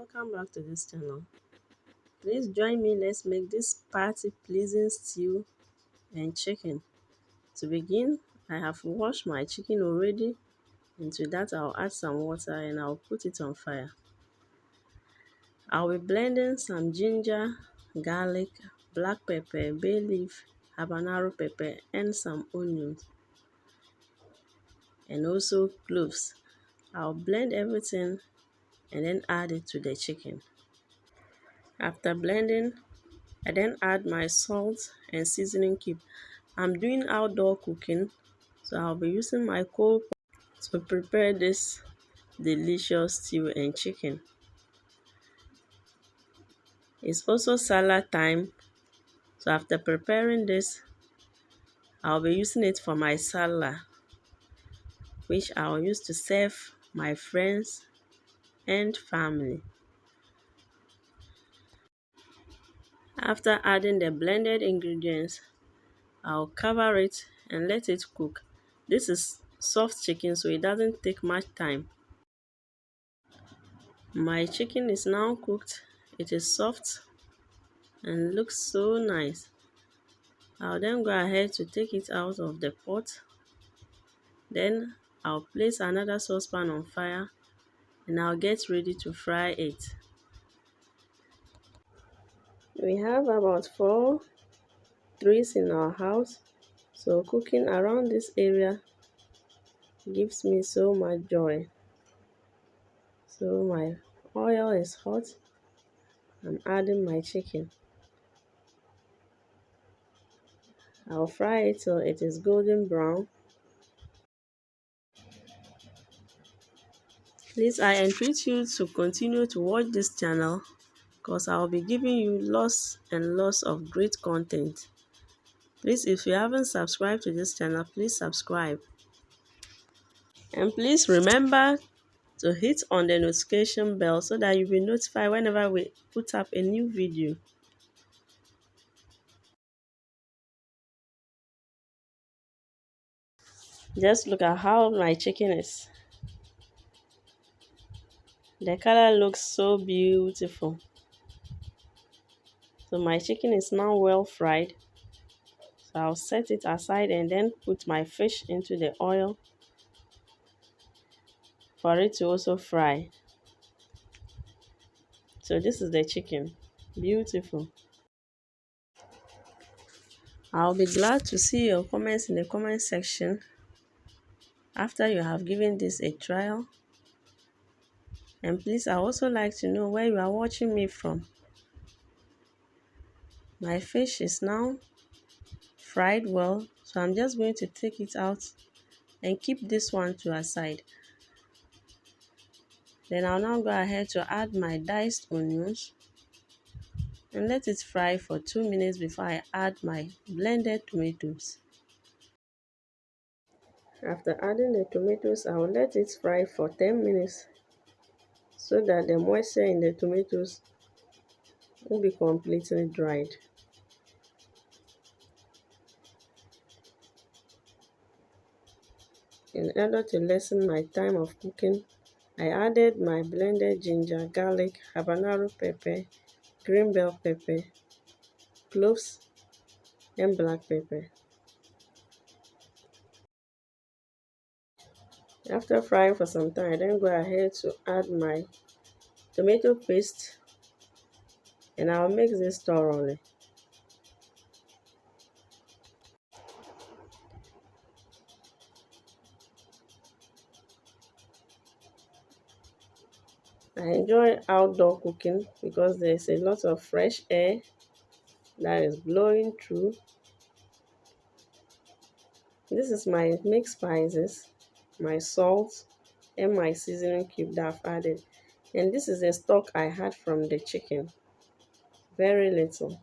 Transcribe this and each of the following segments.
welcome back to this channel. Please join me, let's make this party pleasing stew and chicken. To begin, I have washed my chicken already. Into that I'll add some water and I'll put it on fire. I'll be blending some ginger, garlic, black pepper, bay leaf, habanero pepper and some onions and also cloves. I'll blend everything and then add it to the chicken. After blending, I then add my salt and seasoning cube. I'm doing outdoor cooking, so I'll be using my coal pot to prepare this delicious stew and chicken. It's also salad time, so after preparing this, I'll be using it for my salad, which I'll use to serve my friends and family. After adding the blended ingredients, I'll cover it and let it cook. This is soft chicken, so it doesn't take much time. My chicken is now cooked. It is soft and looks so nice. I'll then go ahead to take it out of the pot. Then I'll place another saucepan on fire and I'll get ready to fry it. We have about 4 trees in our house, so cooking around this area gives me so much joy. So my oil is hot. I'm adding my chicken. I'll fry it till it is golden brown. Please, I entreat you to continue to watch this channel because I'll be giving you lots and lots of great content. Please, if you haven't subscribed to this channel, please subscribe. And please remember to hit on the notification bell so that you'll be notified whenever we put up a new video. Just look at how my chicken is. The color looks so beautiful. So my chicken is now well fried. So I'll set it aside and then put my fish into the oil for it to also fry. So this is the chicken. Beautiful. I'll be glad to see your comments in the comment section after you have given this a trial. And please, I also like to know where you are watching me from. My fish is now fried well, so I'm just going to take it out and keep this one to a side. Then I'll now go ahead to add my diced onions and let it fry for 2 minutes before I add my blended tomatoes. After adding the tomatoes, I will let it fry for 10 minutes so that the moisture in the tomatoes will be completely dried. In order to lessen my time of cooking, I added my blended ginger, garlic, habanero pepper, green bell pepper, cloves, and black pepper. After frying for some time, I then go ahead to add my tomato paste and I'll mix this thoroughly. I enjoy outdoor cooking because there's a lot of fresh air that is blowing through. This is my mixed spices, my salt, and my seasoning cube that I've added. And this is the stock I had from the chicken. Very little.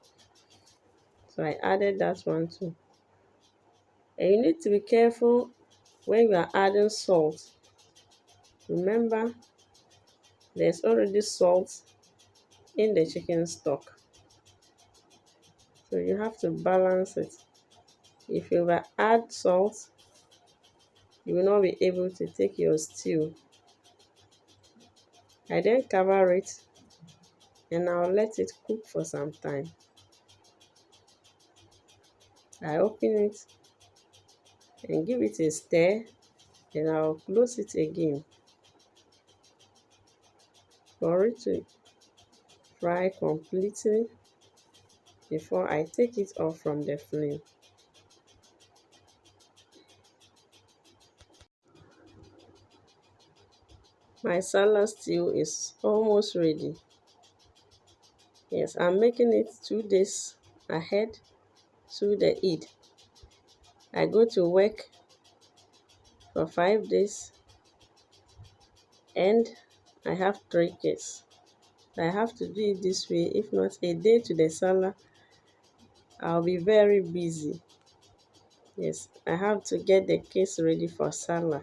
So I added that one too. And you need to be careful when you are adding salt. Remember, there's already salt in the chicken stock. So you have to balance it. If you add salt, you will not be able to take your stew. I then cover it and I'll let it cook for some time. I open it and give it a stir, and I'll close it again for it to fry completely before I take it off from the flame. My salad stew is almost ready. Yes, I'm making it 2 days ahead to the Eid. I go to work for 5 days and I have 3 kids. I have to do it this way. If not, a day to the Salah, I'll be very busy. Yes, I have to get the kids ready for Salah.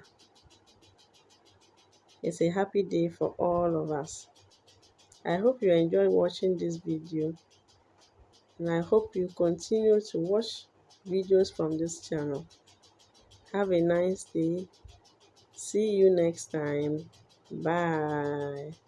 It's a happy day for all of us. I hope you enjoy watching this video, and I hope you continue to watch videos from this channel. Have a nice day. See you next time. Bye.